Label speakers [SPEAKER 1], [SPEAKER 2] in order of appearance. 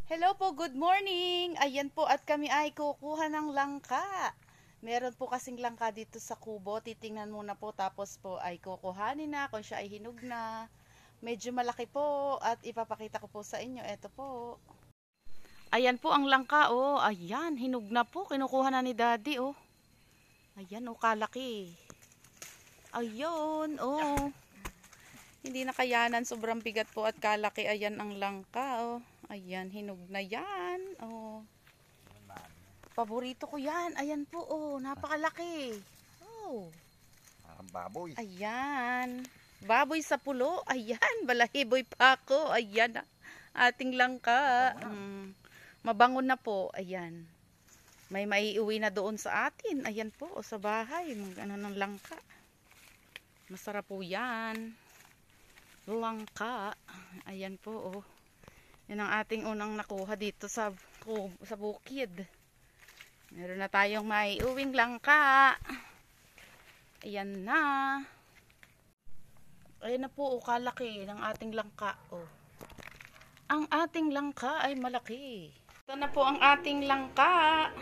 [SPEAKER 1] Hello po, good morning! Ayan po at kami ay kukuha ng langka. Meron po kasing langka dito sa kubo. Titingnan muna po tapos po ay kukuhanin na kung siya ay hinog na. Medyo malaki po at ipapakita ko po sa inyo. Ito po. Ayan po ang langka oh. Ayan, hinog na po. Kinukuha na ni Daddy oh. Ayan oh, kalaki. Ayun oh. Hindi na kayanan, sobrang bigat po at kalaki. Ayan ang langka oh. Ayan, hinog na yan. Oh. Paborito ko yan. Ayan po oh, napakalaki. Oh.
[SPEAKER 2] Parang baboy.
[SPEAKER 1] Ayan. Baboy sa pulo. Ayan, balahiboy pa ako. Ayan, ating langka. Mabangon na po. Ayan. May maiuwi na doon sa atin. Ayan po, sa bahay. Ano ng langka. Masarap po yan. Langka. Ayan po oh. Yan ang ating unang nakuha dito sa bukid. Meron na tayong maiuwing langka. Ayan na. Ayan na po oh, kalaki ng ating langka oh. Ang ating langka ay malaki. Ito na po ang ating langka.